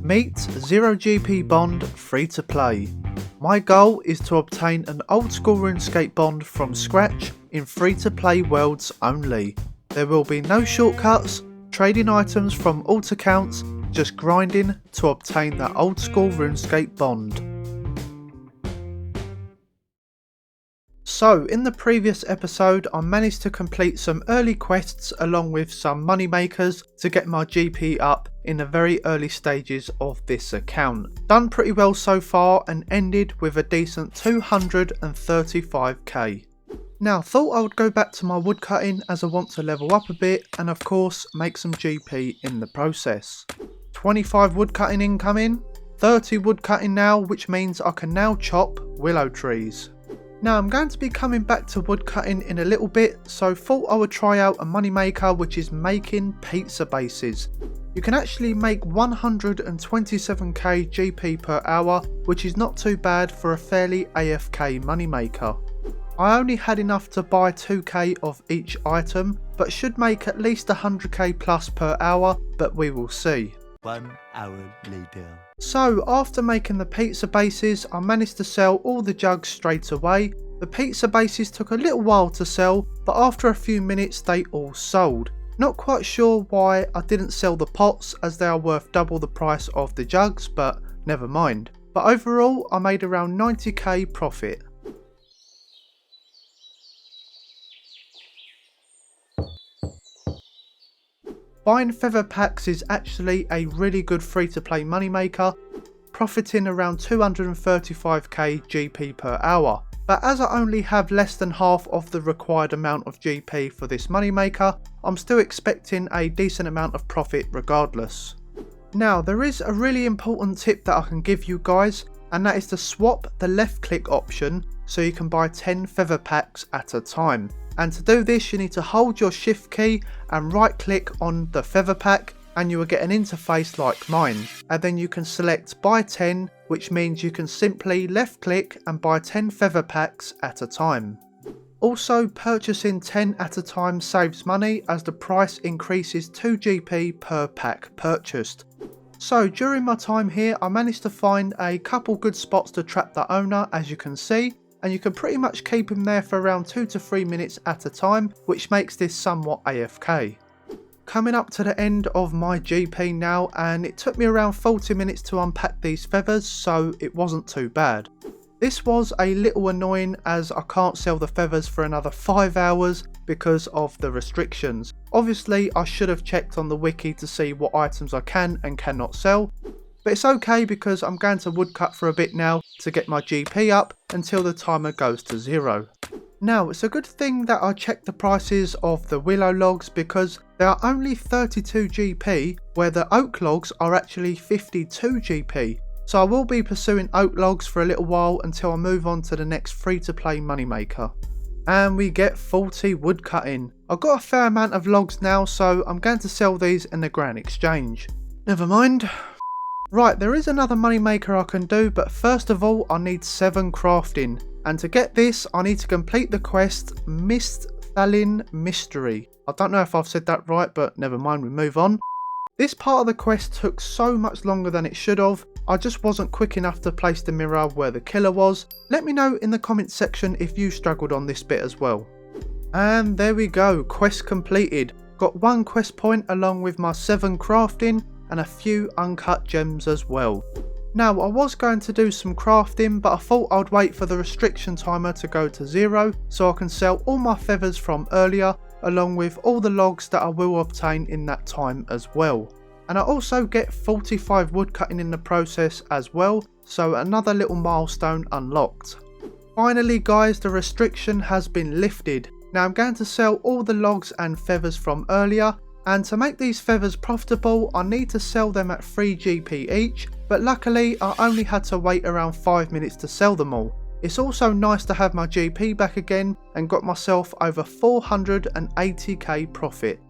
Meet 0GP Bond free to play. My goal is to obtain an old school RuneScape Bond from scratch in free to play worlds only. There will be no shortcuts, trading items from alt accounts, just grinding to obtain that old school RuneScape Bond. So in the previous episode I managed to complete some early quests along with some money makers to get my GP up in the very early stages of this account. Done pretty well so far and ended with a decent 235k. Now thought I would go back to my woodcutting as I want to level up a bit and of course make some GP in the process. 25 woodcutting incoming, 30 woodcutting now, which means I can now chop willow trees. Now I'm going to be coming back to woodcutting in a little bit, so thought I would try out a moneymaker which is making pizza bases. You can actually make 127k GP per hour, which is not too bad for a fairly AFK moneymaker. I only had enough to buy 2k of each item, but should make at least 100k plus per hour, but we will see. 1 hour later. So after making the pizza bases, I managed to sell all the jugs straight away. The pizza bases took a little while to sell, but after a few minutes they all sold. Not quite sure why I didn't sell the pots as they are worth double the price of the jugs, but never mind. But overall I made around 90k profit. Buying feather packs is actually a really good free to play moneymaker, profiting around 235k GP per hour. But as I only have less than half of the required amount of GP for this moneymaker, I'm still expecting a decent amount of profit regardless. Now there is a really important tip that I can give you guys, and that is to swap the left click option so you can buy 10 feather packs at a time. And to do this you need to hold your shift key and right click on the feather pack and you will get an interface like mine, and then you can select buy 10, which means you can simply left click and buy 10 feather packs at a time. Also purchasing 10 at a time saves money as the price increases 2 GP per pack purchased. So during my time here I managed to find a couple good spots to trap the owner, as you can see, and you can pretty much keep him there for around 2 to 3 minutes at a time, which makes this somewhat AFK. Coming up to the end of my GP now, and it took me around 40 minutes to unpack these feathers, so it wasn't too bad. This was a little annoying as I can't sell the feathers for another 5 hours because of the restrictions. Obviously I should have checked on the wiki to see what items I can and cannot sell, but it's okay because I'm going to woodcut for a bit now to get my GP up until the timer goes to 0. Now it's a good thing that I checked the prices of the willow logs because they are only 32 GP where the oak logs are actually 52 GP. So I will be pursuing oak logs for a little while until I move on to the next free to play moneymaker. And we get 40 woodcutting. I've got a fair amount of logs now, so I'm going to sell these in the grand exchange. Never mind. Right, there is another moneymaker I can do, but first of all I need 7 crafting. And to get this I need to complete the quest Mist Thalin Mystery. I don't know if I've said that right, but never mind, we move on. This part of the quest took so much longer than it should have. I just wasn't quick enough to place the mirror where the killer was. Let me know in the comments section if you struggled on this bit as well. And there we go, quest completed. Got 1 quest point along with my 7 crafting and a few uncut gems as well. Now I was going to do some crafting, but I thought I'd wait for the restriction timer to go to 0 so I can sell all my feathers from earlier along with all the logs that I will obtain in that time as well. And I also get 45 woodcutting in the process as well, so another little milestone unlocked. Finally guys, the restriction has been lifted. Now I'm going to sell all the logs and feathers from earlier, and to make these feathers profitable I need to sell them at 3 GP each, but luckily I only had to wait around 5 minutes to sell them all. It's also nice to have my GP back again and got myself over 480k profit.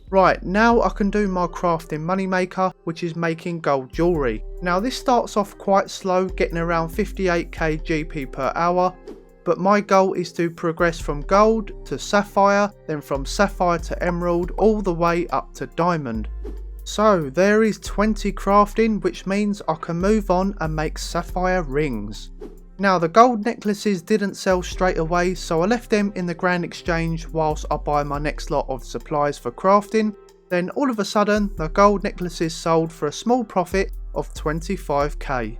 Right, now I can do my crafting moneymaker, which is making gold jewellery. Now this starts off quite slow, getting around 58k GP per hour, but my goal is to progress from gold to sapphire, then from sapphire to emerald, all the way up to diamond. So there is 20 crafting, which means I can move on and make sapphire rings. Now the gold necklaces didn't sell straight away, so I left them in the grand exchange whilst I buy my next lot of supplies for crafting. Then all of a sudden the gold necklaces sold for a small profit of 25k.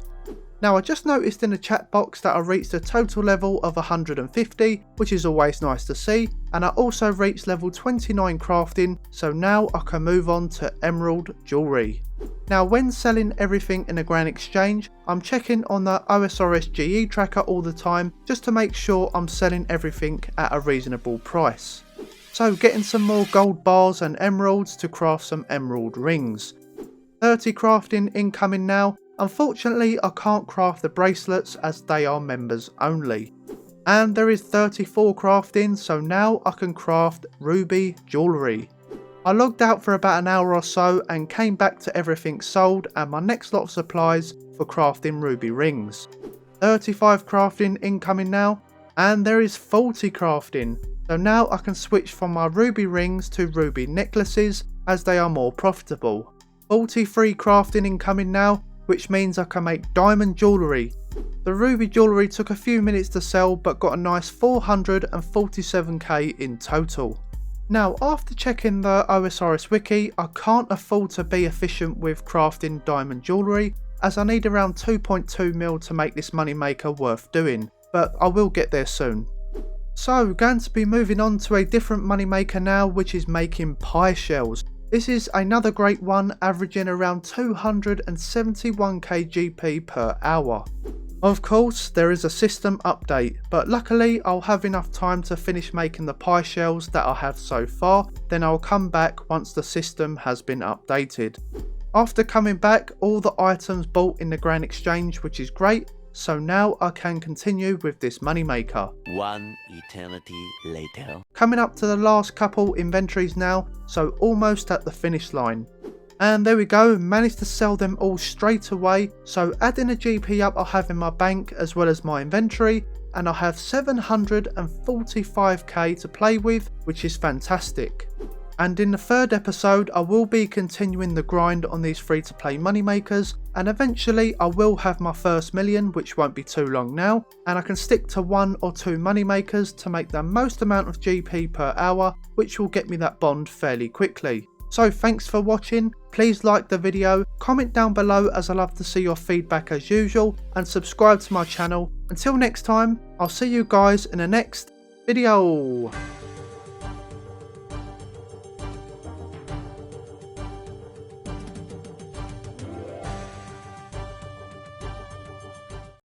Now I just noticed in the chat box that I reached a total level of 150, which is always nice to see, and I also reached level 29 crafting, so now I can move on to emerald jewellery. Now when selling everything in a grand exchange, I'm checking on the OSRS GE tracker all the time just to make sure I'm selling everything at a reasonable price. So getting some more gold bars and emeralds to craft some emerald rings. 30 crafting incoming now. Unfortunately, I can't craft the bracelets as they are members only. And there is 34 crafting, so now I can craft ruby jewellery. I logged out for about an hour or so and came back to everything sold and my next lot of supplies for crafting ruby rings. 35 crafting incoming now, and there is 40 crafting. So now I can switch from my ruby rings to ruby necklaces as they are more profitable. 43 crafting incoming now, which means I can make diamond jewellery. The ruby jewellery took a few minutes to sell but got a nice 447k in total. Now after checking the OSRS wiki, I can't afford to be efficient with crafting diamond jewellery as I need around 2.2 mil to make this moneymaker worth doing, but I will get there soon. So going to be moving on to a different moneymaker now, which is making pie shells. This is another great one, averaging around 271k GP per hour. Of course, there is a system update, but luckily I'll have enough time to finish making the pie shells that I have so far, then I'll come back once the system has been updated. After coming back, all the items bought in the grand exchange, which is great, so now I can continue with this moneymaker. One eternity later. Coming up to the last couple inventories now, so almost at the finish line. And there we go, managed to sell them all straight away, so adding a GP up I have in my bank as well as my inventory, and I have 745k to play with, which is fantastic. And in the third episode I will be continuing the grind on these free to play moneymakers, and eventually I will have my first million, which won't be too long now, and I can stick to 1 or 2 moneymakers to make the most amount of GP per hour, which will get me that bond fairly quickly. So thanks for watching, please like the video, comment down below as I love to see your feedback as usual, and subscribe to my channel. Until next time, I'll see you guys in the next video.